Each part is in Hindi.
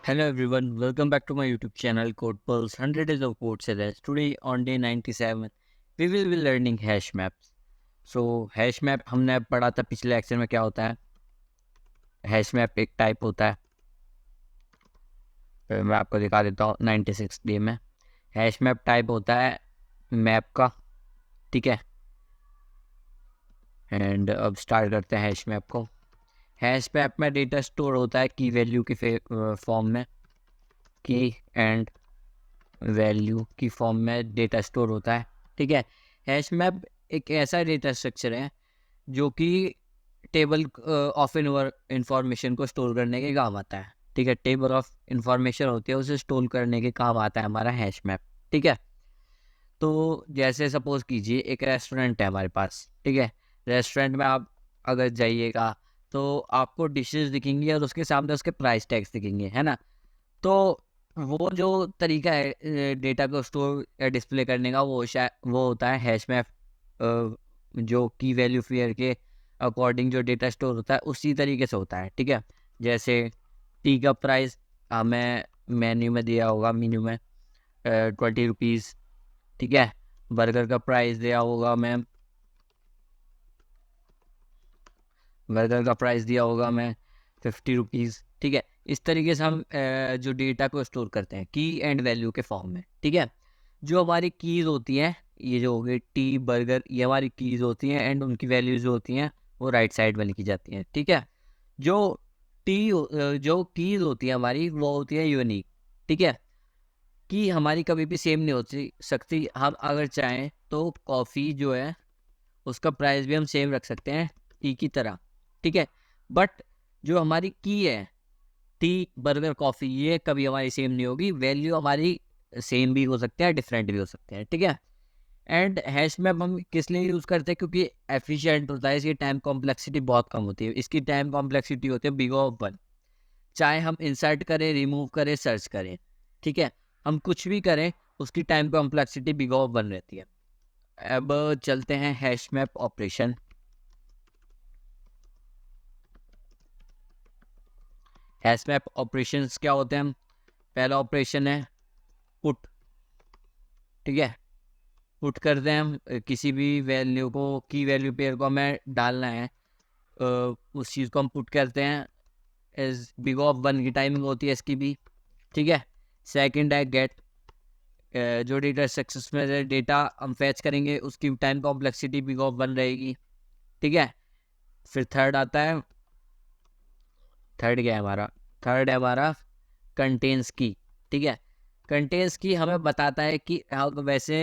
Hello everyone, welcome back to my YouTube channel Code Pulse 100 Days of Code Series. Today on day 97, we will be learning hash maps. So hash map हमने पढ़ा था पिछले लेक्चर में क्या होता है. हैश मैप एक टाइप होता है. मैं आपको दिखा देता हूँ 96 डे में. हैश मैप टाइप होता है मैप का, ठीक है. एंड अब स्टार्ट करते हैं हैश मैप को. हैश मैप में डेटा स्टोर होता है की वैल्यू की फॉर्म में. की एंड वैल्यू की फॉर्म में डेटा स्टोर होता है, ठीक है. हैश मैप एक ऐसा डेटा स्ट्रक्चर है जो कि टेबल ऑफ इंफॉर्मेशन को स्टोर करने के काम आता है, ठीक है. टेबल ऑफ इंफॉर्मेशन होती है, उसे स्टोर करने के काम आता है हमारा हैश मैप, ठीक है. तो जैसे सपोज कीजिए एक रेस्टोरेंट है हमारे पास, ठीक है. रेस्टोरेंट में आप अगर जाइएगा तो आपको डिशेस दिखेंगी और उसके सामने उसके प्राइस टैग्स दिखेंगे, है ना. तो वो जो तरीका है डेटा को स्टोर या डिस्प्ले करने का, वो होता है हैश मैप. जो की वैल्यू पेयर के अकॉर्डिंग जो डेटा स्टोर होता है उसी तरीके से होता है, ठीक है. जैसे टी का प्राइस हमें मेन्यू में दिया होगा, मेन्यू में 20 रुपीज़, ठीक है. बर्गर का प्राइस दिया होगा हमें, बर्गर का प्राइस दिया होगा हमें 50 रुपीज़, ठीक है. इस तरीके से हम जो डेटा को स्टोर करते हैं की एंड वैल्यू के फॉर्म में, ठीक है. जो हमारी कीज़ होती हैं, ये जो हो गई टी बर्गर, ये हमारी कीज़ होती हैं एंड उनकी वैल्यूज जो होती हैं वो राइट साइड में लिखी जाती हैं, ठीक है. जो जो कीज़ होती है हमारी वो होती है यूनिक, ठीक है. की हमारी कभी भी सेम नहीं होती सकती. हम अगर चाहें तो कॉफ़ी जो है उसका प्राइस भी हम सेम रख सकते हैं टी की तरह, ठीक है. बट जो हमारी की है टी बर्गर कॉफ़ी, ये कभी हमारी सेम नहीं होगी. वैल्यू हमारी सेम भी हो सकते हैं, डिफरेंट भी हो सकते हैं, ठीक है. एंड हैश मैप हम किस लिए यूज़ करते हैं, क्योंकि एफिशिएंट होता है. इसकी टाइम कॉम्प्लेक्सिटी बहुत कम होती है. इसकी टाइम कॉम्प्लेक्सिटी होती है बिग ऑफ 1. चाहे हम इंसर्ट करें, रिमूव करें, सर्च करें, ठीक है, हम कुछ भी करें उसकी टाइम कॉम्प्लेक्सिटी बिग ऑफ 1 रहती है. अब चलते हैं hash map operation. Hash map operations क्या होते हैं. पहला ऑपरेशन है पुट, ठीक है. पुट करते हैं हम किसी भी वैल्यू को, की वैल्यू पेयर को हमें डालना है, उस चीज़ को हम पुट करते हैं. एज बिग ऑफ 1 की टाइमिंग होती है इसकी भी, ठीक है. सेकंड है गेट. जो डेटा स्ट्रक्चर्स में डेटा हम फैच करेंगे उसकी टाइम कॉम्प्लेक्सिटी बिग ऑफ 1 रहेगी, ठीक है. फिर थर्ड आता है, थर्ड क्या है हमारा, थर्ड है हमारा कंटेंस की, ठीक है. कंटेंस की हमें बताता है कि वैसे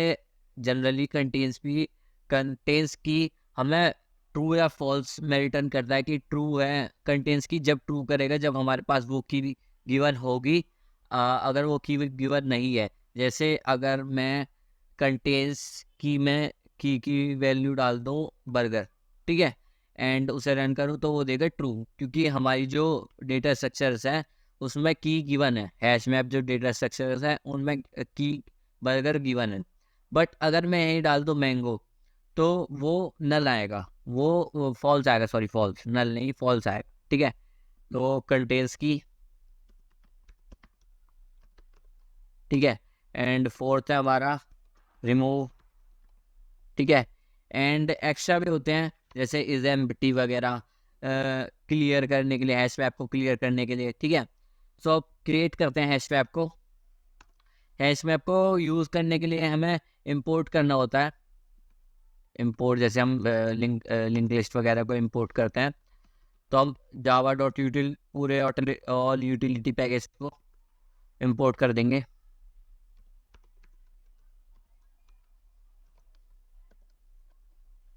जनरली कंटेंस की हमें ट्रू या फॉल्स में रिटर्न करता है कि ट्रू है. कंटेंस की जब ट्रू करेगा जब हमारे पास वो की गिवन होगी. अगर वो की गिवन नहीं है, जैसे अगर मैं कंटेंस की में की वैल्यू डाल दूँ बर्गर, ठीक है, एंड उसे रन करूँ तो वो देगा ट्रू, क्योंकि हमारी जो डेटा स्ट्रक्चर्स हैं उसमें की गिवन है. हैश मैप जो डेटा स्ट्रक्चर्स हैं उनमें की बर्गर गिवन है. बट अगर मैं यही डाल दूँ मैंगो तो वो नल आएगा, वो फॉल्स आएगा, सॉरी फॉल्स, नल नहीं फॉल्स आएगा, ठीक है. तो कंटेंस की, ठीक है. एंड फोर्थ है हमारा रिमूव, ठीक है. एंड एक्स्ट्रा भी होते हैं जैसे इज एम्प्टी वगैरह, क्लियर करने के लिए, हैश मैप को क्लियर करने के लिए, ठीक है. सो क्रिएट करते हैं हैश मैप को. हैश मैप को यूज़ करने के लिए हमें इंपोर्ट करना होता है. इंपोर्ट जैसे हम लिंक लिस्ट वगैरह को इंपोर्ट करते हैं तो हम जावा डॉट यूटिल पूरे ऑल यूटिलिटी पैकेज को इंपोर्ट कर देंगे,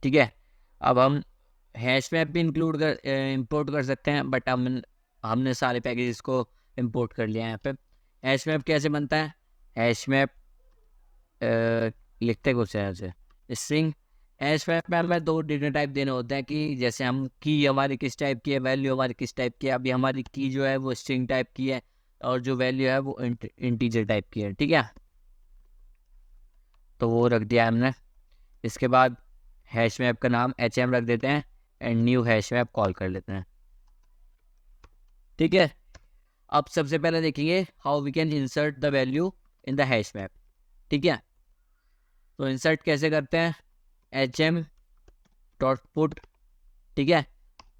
ठीक है. अब हम हैश मैप भी इंपोर्ट कर सकते हैं, बट हमने सारे पैकेजेस को इंपोर्ट कर लिया है यहाँ पे. हैश मैप कैसे बनता है. हैश मैप लिखते कुछ है ऐसे स्ट्रिंग. हैश मैप में हमें दो डेटा टाइप देने होते हैं कि जैसे हम की हमारी किस टाइप की है, वैल्यू हमारी किस टाइप की है. अभी हमारी की जो है वो स्ट्रिंग टाइप की है और जो वैल्यू है वो इंटीजर टाइप की है, ठीक है. तो वो रख दिया हमने. इसके बाद हैश मैप का नाम HM रख देते हैं and new hash map call कर लेते हैं, ठीक है. अब सबसे पहले देखेंगे how we can insert the value in the hash map. ठीक है, तो इंसर्ट कैसे करते हैं, hm.put, ठीक है,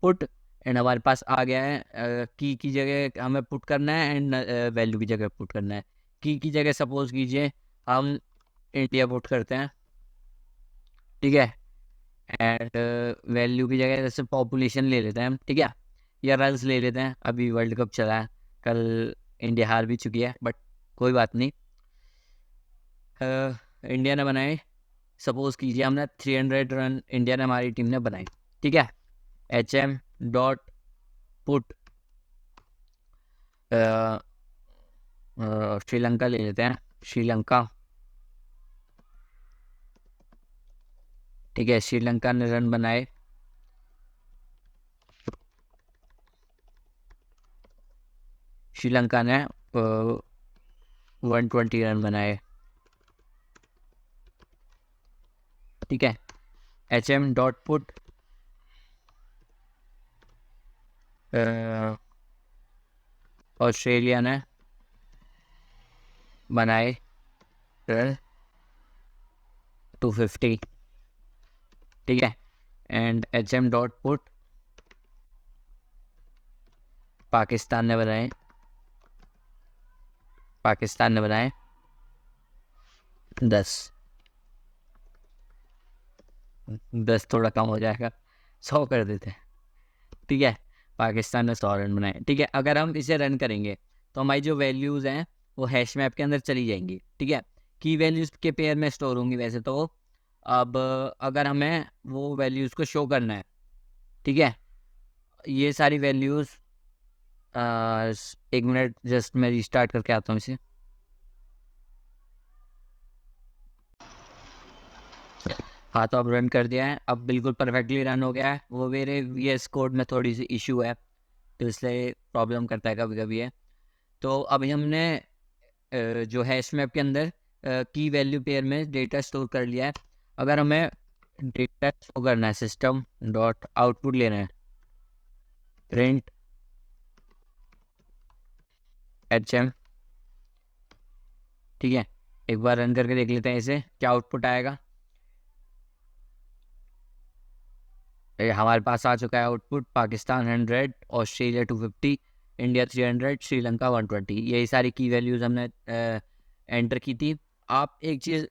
पुट, एंड हमारे पास आ गया है की जगह हमें पुट करना है एंड वैल्यू की जगह पुट करना है। की जगह सपोज कीजिए हम इंडिया पुट करते हैं, ठीक है, एंड वैल्यू की जगह जैसे पॉपुलेशन ले लेते हैं हम, ठीक है, या रन्स ले लेते हैं। अभी वर्ल्ड कप चला है, कल इंडिया हार भी चुकी है, बट कोई बात नहीं। इंडिया ने बनाए, सपोज कीजिए हमने 300 रन इंडिया ने, हमारी टीम ने बनाई, ठीक है, hm.put श्रीलंका ले लेते हैं, श्रीलंका, ठीक है, श्रीलंका ने रन बनाए, श्रीलंका ने 120 रन बनाए, ठीक है, hm.put ऑस्ट्रेलिया ने बनाए रन 250, ठीक है, एंड hm.put पाकिस्तान ने बनाए, पाकिस्तान ने बनाए 10 थोड़ा कम हो जाएगा, 100 कर देते हैं, ठीक है, पाकिस्तान ने 100 रन बनाए, ठीक है। अगर हम इसे रन करेंगे तो हमारी जो वैल्यूज़ हैं वो हैश मैप के अंदर चली जाएंगी, ठीक है, की वैल्यूज़ के पेयर में स्टोर होंगी वैसे तो। अब अगर हमें वो वैल्यूज़ को शो करना है, ठीक है, ये सारी वैल्यूज़, एक मिनट जस्ट मैं रिस्टार्ट करके आता हूँ इसे। हाँ, तो अब रन कर दिया है, अब बिल्कुल परफेक्टली रन हो गया है। वो मेरे VS कोड में थोड़ी सी इशू है, तो इसलिए प्रॉब्लम करता है कभी कभी है। तो अभी हमने जो है हैश मैप के अंदर की वैल्यू पेयर में डेटा स्टोर कर लिया है। अगर हमें डेटा शो करना है, सिस्टम डॉट आउटपुट लेना है, प्रिंट hm, ठीक है, एक बार रन करके देख लेते हैं इसे क्या आउटपुट आएगा। हमारे पास आ चुका है output, Pakistan 100, Australia 250, India 300, Sri Lanka 120। यही सारी की वैल्यूज़ हमने एंटर की थी। आप एक चीज़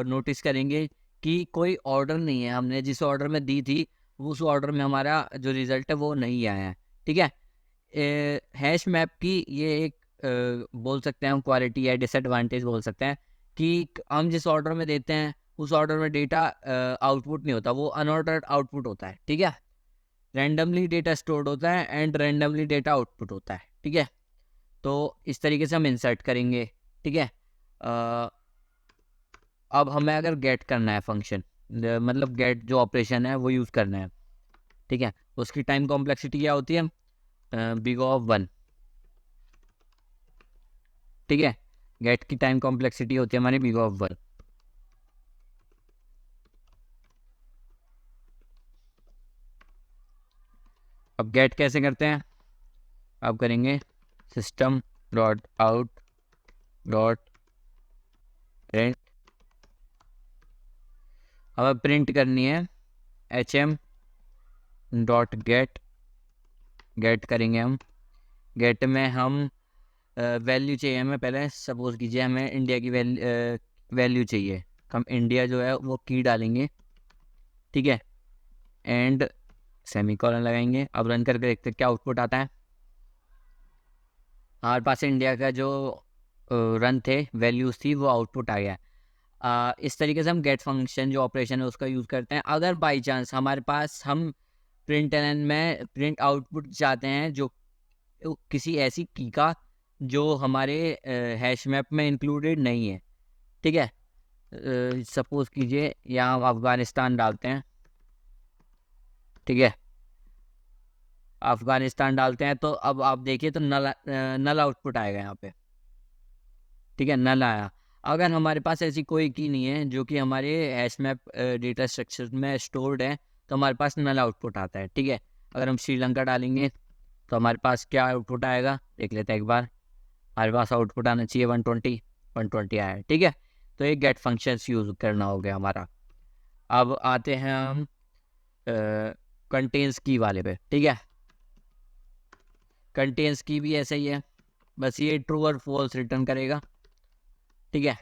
नोटिस करेंगे कि कोई ऑर्डर नहीं है, हमने जिस ऑर्डर में दी थी उस ऑर्डर में हमारा जो रिज़ल्ट है वो नहीं आया है, ठीक है। हैश मैप की ये एक बोल सकते हैं हम क्वालिटी या डिसएडवांटेज बोल सकते हैं कि हम जिस ऑर्डर में देते हैं उस ऑर्डर में डेटा आउटपुट नहीं होता, वो अनऑर्डर्ड आउटपुट होता है, ठीक है, रैंडमली डेटा स्टोर्ड होता है एंड रैंडमली डेटा आउटपुट होता है, ठीक है। तो इस तरीके से हम इंसर्ट करेंगे, ठीक है। अब हमें अगर गेट करना है फंक्शन, मतलब गेट जो ऑपरेशन है वो यूज़ करना है, ठीक है, उसकी टाइम कॉम्प्लेक्सिटी क्या होती है, बिग ऑफ 1, ठीक है, गेट की टाइम कॉम्प्लेक्सिटी होती है हमारी बिग ऑफ 1। अब गेट कैसे करते हैं, अब करेंगे system dot out dot print, हमें प्रिंट करनी है hm डॉट गेट, गेट करेंगे हम, गेट में हम वैल्यू चाहिए हमें, पहले सपोज कीजिए हमें इंडिया की वैल्यू चाहिए, हम इंडिया जो है वो की डालेंगे, ठीक है, एंड सेमीकोलन लगाएंगे। अब रन करके देखते हैं क्या आउटपुट आता है। हमारे पास इंडिया का जो रन थे, वैल्यूज़ थी, वो आउटपुट आ गया। इस तरीके से हम गेट फंक्शन जो ऑपरेशन है उसका यूज़ करते हैं। अगर बाई चांस हमारे पास हम प्रिंट एन में प्रिंट आउटपुट चाहते हैं जो किसी ऐसी की का जो हमारे हैश मैप में इंक्लूडेड नहीं है, ठीक है, सपोज कीजिए यहाँ हम अफ़गानिस्तान डालते हैं, ठीक है, अफ़गानिस्तान डालते हैं, तो अब आप देखिए तो नल आउटपुट आएगा यहाँ पे, ठीक है, नल आया। अगर हमारे पास ऐसी कोई की नहीं है जो कि हमारे हैश मैप डेटा स्ट्रक्चर में स्टोर्ड है, तो हमारे पास नल आउटपुट आता है, ठीक है। अगर हम श्रीलंका डालेंगे तो हमारे पास क्या आउटपुट आएगा देख लेते हैं एक बार। हमारे पास आउटपुट आना चाहिए 120 आया है, ठीक है। तो ये गेट फंक्शंस यूज़ करना हो गया हमारा। अब आते हैं हम कंटेन्स की वाले पे, ठीक है। कंटेन्स की भी ऐसा ही है, बस ये ट्रू और फॉल्स रिटर्न करेगा, ठीक है।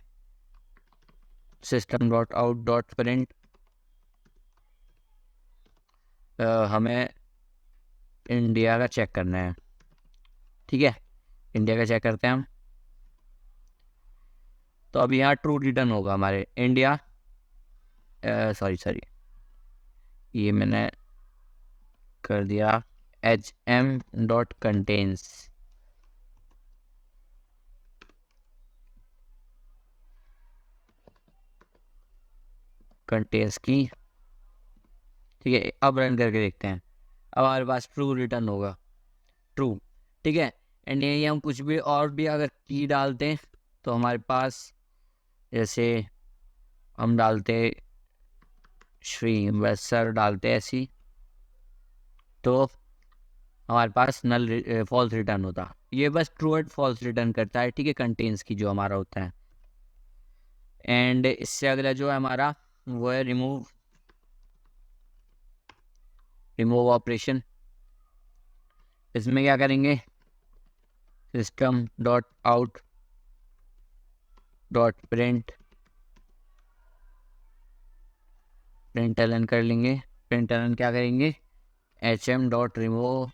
System dot out dot print, हमें इंडिया का चेक करना है, ठीक है। इंडिया का चेक करते हैं हम। तो अब यहाँ ट्रू रिटर्न होगा हमारे इंडिया, सॉरी ये मैंने कर दिया HM डॉट कंटेन्स, कंटेन्स की, ठीक है। अब रन करके देखते हैं। अब हमारे पास ट्रू रिटर्न होगा, ट्रू, ठीक है। एंड यही हम कुछ भी और भी अगर की डालते हैं तो हमारे पास जैसे हम डालते श्री वैसर डालते ऐसी, तो हमारे पास नल फॉल्स रिटर्न होता। ये बस ट्रू एंड फॉल्स रिटर्न करता है, ठीक है, कंटेन्स की जो हमारा होता है। एंड इससे अगला जो है हमारा वो है रिमूव ऑपरेशन। इसमें क्या करेंगे, system dot out dot println कर लेंगे। प्रिंटलन क्या करेंगे, HM डॉट रिमूव,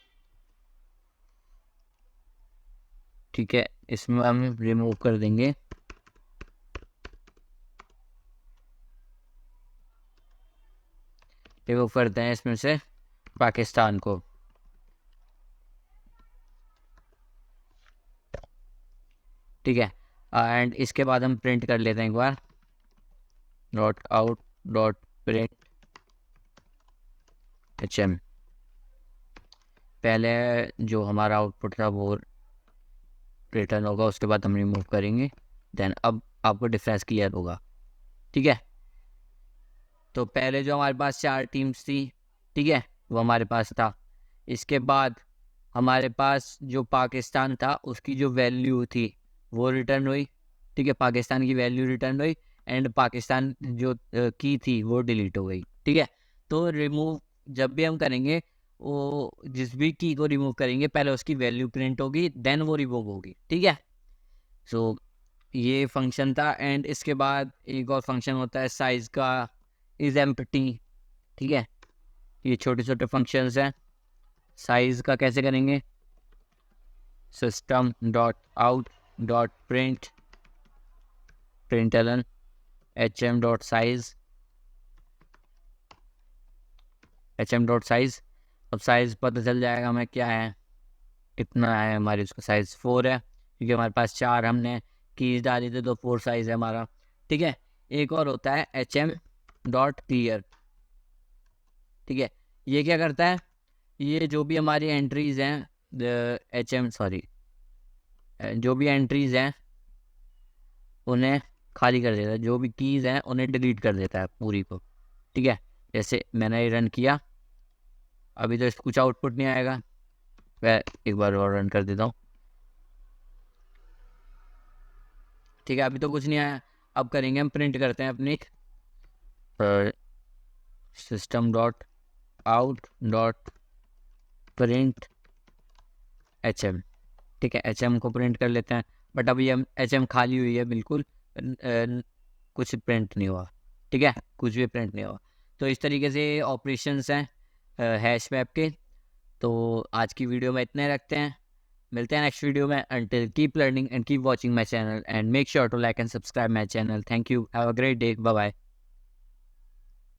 ठीक है। इसमें हम रिमूव कर देंगे रिमूव करते हैं इसमें से पाकिस्तान को, ठीक है। एंड इसके बाद हम प्रिंट कर लेते हैं एक बार, dot out dot print HM। पहले जो हमारा आउटपुट था वो रिटर्न होगा, उसके बाद हम रिमूव करेंगे, देन अब आपको डिफरेंस क्लियर होगा, ठीक है। तो पहले जो हमारे पास 4 टीम्स थी, ठीक है, वो हमारे पास था। इसके बाद हमारे पास जो पाकिस्तान था उसकी जो वैल्यू थी वो रिटर्न हुई, ठीक है। पाकिस्तान की वैल्यू रिटर्न हुई एंड पाकिस्तान जो की थी वो डिलीट हो गई, ठीक है। तो रिमूव जब भी हम करेंगे, वो जिस भी की को रिमूव करेंगे पहले उसकी वैल्यू प्रिंट होगी, देन वो रिमूव होगी, ठीक है। सो ये फंक्शन था। एंड इसके बाद एक और फंक्शन होता है साइज का, इज एम्प्टी, ठीक है। ये छोटे छोटे फंक्शंस हैं। साइज का कैसे करेंगे, system dot out dot println HM dot size, HM dot size. अब साइज पता चल जाएगा हमें क्या है, कितना है हमारी, उसका साइज 4 है, क्योंकि हमारे पास 4 हमने कीज डाली थी तो 4 साइज है हमारा, ठीक है। एक और होता है HM डॉट क्लियर, ठीक है। ये क्या करता है, ये जो भी हमारी एंट्रीज हैं जो भी एंट्रीज हैं उन्हें खाली कर देता है, जो भी कीज़ हैं उन्हें डिलीट कर देता है पूरी को, ठीक है। जैसे मैंने ये रन किया, अभी तो कुछ आउटपुट नहीं आएगा, मैं एक बार और रन कर देता हूँ, ठीक है। अभी तो कुछ नहीं आया। अब करेंगे हम, प्रिंट करते हैं अपनी system dot out dot print HM, ठीक है। HM को प्रिंट कर लेते हैं, बट अभी हम HM खाली हुई है बिल्कुल, कुछ प्रिंट नहीं हुआ, ठीक है, कुछ भी प्रिंट नहीं हुआ। तो इस तरीके से ऑपरेशंस हैं हैश मैप के। तो आज की वीडियो में इतने रखते हैं, मिलते हैं नेक्स्ट वीडियो में। Until keep learning and keep watching my channel and make sure to like and subscribe my channel. Thank you, have a great day, bye bye.